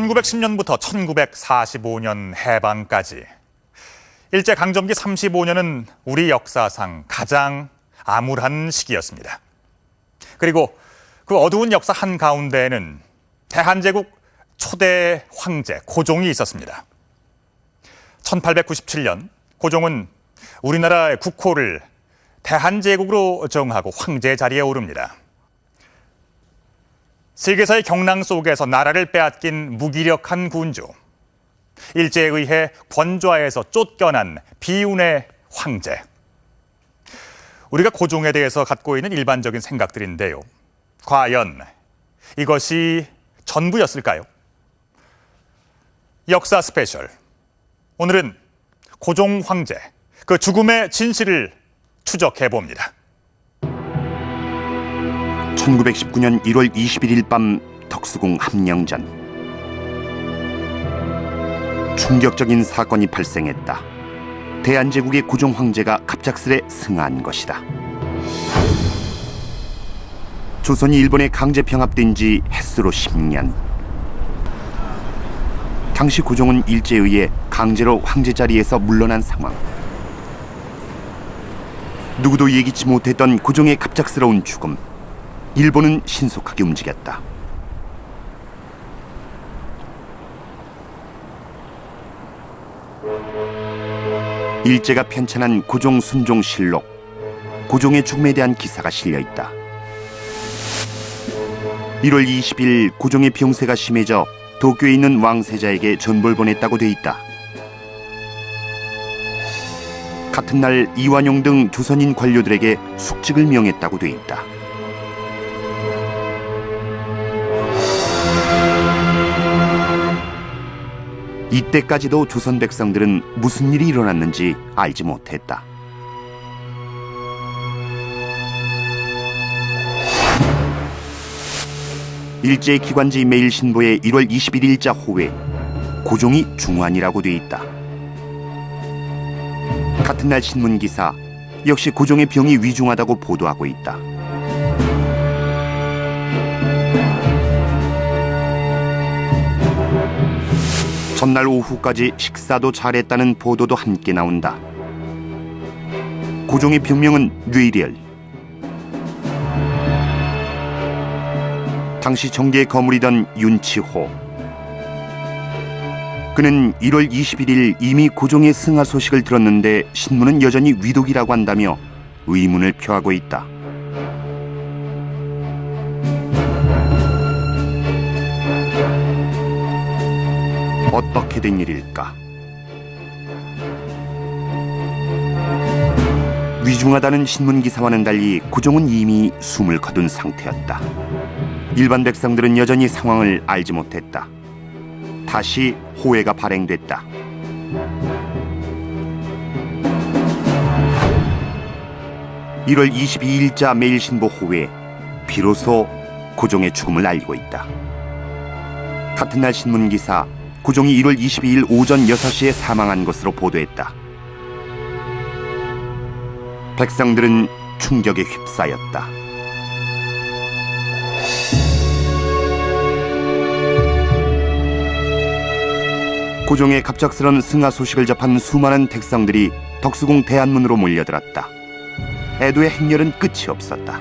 1910년부터 1945년 해방까지 일제강점기 35년은 우리 역사상 가장 암울한 시기였습니다. 그리고 그 어두운 역사 한가운데에는 대한제국 초대 황제 고종이 있었습니다. 1897년 고종은 우리나라의 국호를 대한제국으로 정하고 황제 자리에 오릅니다. 세계사의 경랑 속에서 나라를 빼앗긴 무기력한 군주, 일제에 의해 권좌에서 쫓겨난 비운의 황제. 우리가 고종에 대해서 갖고 있는 일반적인 생각들인데요. 과연 이것이 전부였을까요? 역사 스페셜. 오늘은 고종 황제, 그 죽음의 진실을 추적해봅니다. 1919년 1월 21일 밤 덕수궁 함령전. 충격적인 사건이 발생했다. 대한제국의 고종 황제가 갑작스레 승하한 것이다. 조선이 일본에 강제 병합된 지 햇수로 10년. 당시 고종은 일제에 의해 강제로 황제 자리에서 물러난 상황. 누구도 예기치 못했던 고종의 갑작스러운 죽음. 일본은 신속하게 움직였다. 일제가 편찬한 고종 순종 실록, 고종의 죽음에 대한 기사가 실려있다. 1월 20일 고종의 병세가 심해져 도쿄에 있는 왕세자에게 전보를 보냈다고 돼 있다. 같은 날 이완용 등 조선인 관료들에게 숙직을 명했다고 돼 있다. 이때까지도 조선 백성들은 무슨 일이 일어났는지 알지 못했다. 일제 기관지 매일신보의 1월 21일자 호에 고종이 중환이라고 돼 있다. 같은 날 신문기사 역시 고종의 병이 위중하다고 보도하고 있다. 전날 오후까지 식사도 잘했다는 보도도 함께 나온다. 고종의 병명은 뇌리열. 당시 정계에 거물이던 윤치호. 그는 1월 21일 이미 고종의 승하 소식을 들었는데 신문은 여전히 위독이라고 한다며 의문을 표하고 있다. 어떻게 된 일일까? 위중하다는 신문기사와는 달리 고종은 이미 숨을 거둔 상태였다. 일반 백성들은 여전히 상황을 알지 못했다. 다시 호해가 발행됐다. (1월 22일자) 매일신보 호에 비로소 고종의 죽음을 알리고 있다. 같은 날 신문기사 고종이 1월 22일 오전 6시에 사망한 것으로 보도했다. 백성들은 충격에 휩싸였다. 고종의 갑작스런 승하 소식을 접한 수많은 백성들이 덕수궁 대안문으로 몰려들었다. 애도의 행렬은 끝이 없었다.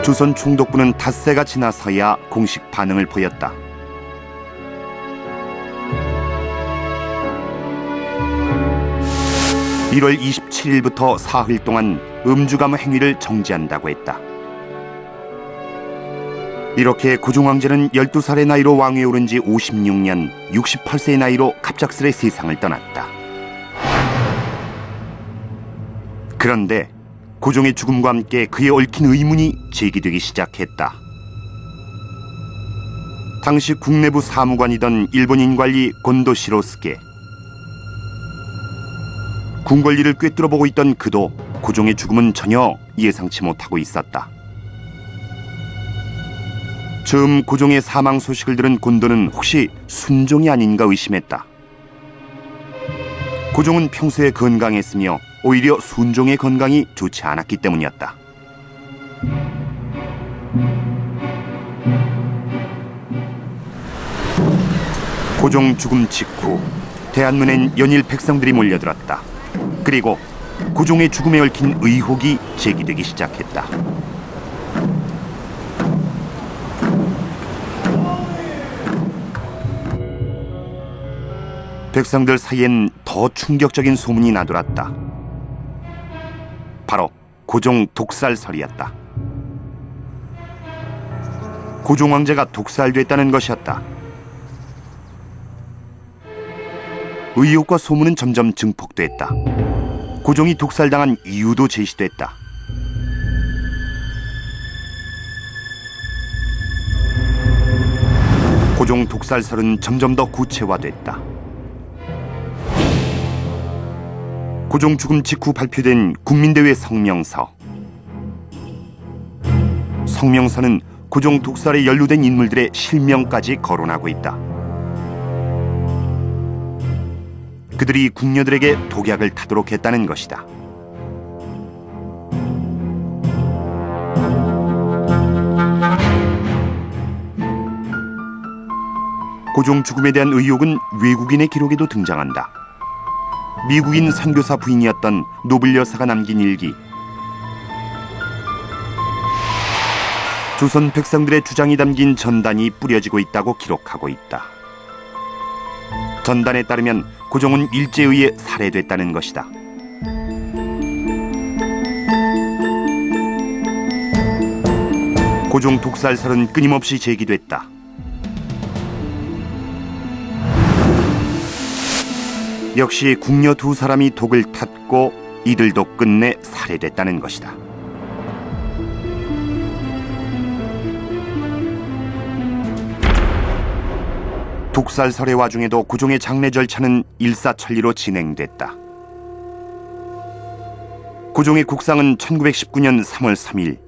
조선 총독부는 닷새가 지나서야 공식 반응을 보였다. (1월 27일부터) 사흘 동안 음주가무 행위를 정지한다고 했다. 이렇게 고종 황제는 12살의 나이로 왕위에 오른 지 56년, 68세의 나이로 갑작스레 세상을 떠났다. 그런데 고종의 죽음과 함께 그에 얽힌 의문이 제기되기 시작했다. 당시 국내부 사무관이던 일본인 관리 곤도 시로스케. 군 권리를 꿰뚫어보고 있던 그도 고종의 죽음은 전혀 예상치 못하고 있었다. 처음 고종의 사망 소식을 들은 곤도는 혹시 순종이 아닌가 의심했다. 고종은 평소에 건강했으며 오히려 순종의 건강이 좋지 않았기 때문이었다. 고종 죽음 직후 대한문엔 연일 백성들이 몰려들었다. 그리고 고종의 죽음에 얽힌 의혹이 제기되기 시작했다. 백성들 사이엔 더 충격적인 소문이 나돌았다. 바로 고종 독살설이었다. 고종 황제가 독살됐다는 것이었다. 의혹과 소문은 점점 증폭됐다. 고종이 독살당한 이유도 제시됐다. 고종 독살설은 점점 더 구체화됐다. 고종 죽음 직후 발표된 국민대회 성명서. 성명서는 고종 독살에 연루된 인물들의 실명까지 거론하고 있다. 그들이 궁녀들에게 독약을 타도록 했다는 것이다. 고종 죽음에 대한 의혹은 외국인의 기록에도 등장한다. 미국인 선교사 부인이었던 노블 여사가 남긴 일기. 조선 백성들의 주장이 담긴 전단이 뿌려지고 있다고 기록하고 있다. 전단에 따르면 고종은 일제에 의해 살해됐다는 것이다. 고종 독살설은 끊임없이 제기됐다. 역시 궁녀 두 사람이 독을 탔고 이들도 끝내 살해됐다는 것이다. 독살설의 와중에도 고종의 장례 절차는 일사천리로 진행됐다. 고종의 국상은 1919년 3월 3일,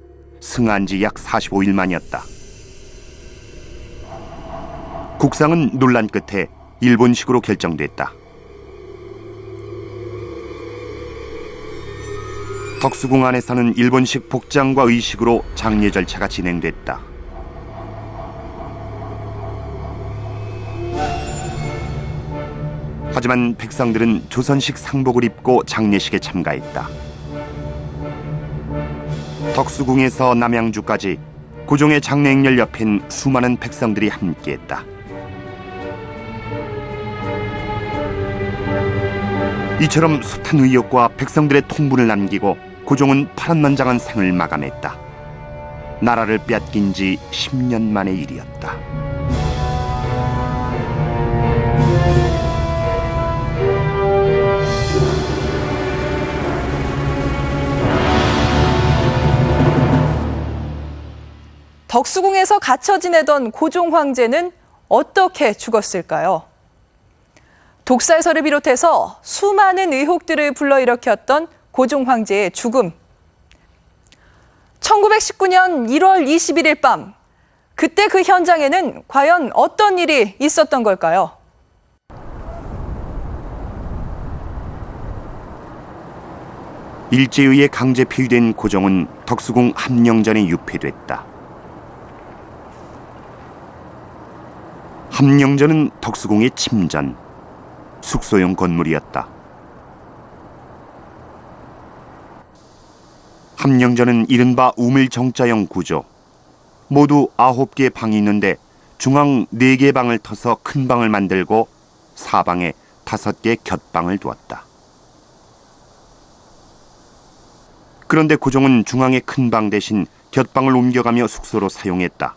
승한 지 약 45일 만이었다. 국상은 논란 끝에 일본식으로 결정됐다. 덕수궁 안에서는 일본식 복장과 의식으로 장례 절차가 진행됐다. 하지만 백성들은 조선식 상복을 입고 장례식에 참가했다. 덕수궁에서 남양주까지 고종의 장례 행렬 옆엔 수많은 백성들이 함께했다. 이처럼 숱한 의혹과 백성들의 통분을 남기고 고종은 파란만장한 생을 마감했다. 나라를 빼앗긴 지 10년 만의 일이었다. 덕수궁에서 갇혀 지내던 고종 황제는 어떻게 죽었을까요? 독살설을 비롯해서 수많은 의혹들을 불러일으켰던 고종 황제의 죽음. 1919년 1월 21일 밤, 그때 그 현장에는 과연 어떤 일이 있었던 걸까요? 일제에 의해 강제 폐위된 고종은 덕수궁 함령전에 유폐됐다. 함령전은 덕수궁의 침전, 숙소용 건물이었다. 함령전은 이른바 우물정자형 구조. 모두 9개의 방이 있는데 중앙 4개의 방을 터서 큰 방을 만들고 사방에 5개의 곁방을 두었다. 그런데 고종은 중앙의 큰 방 대신 곁방을 옮겨가며 숙소로 사용했다.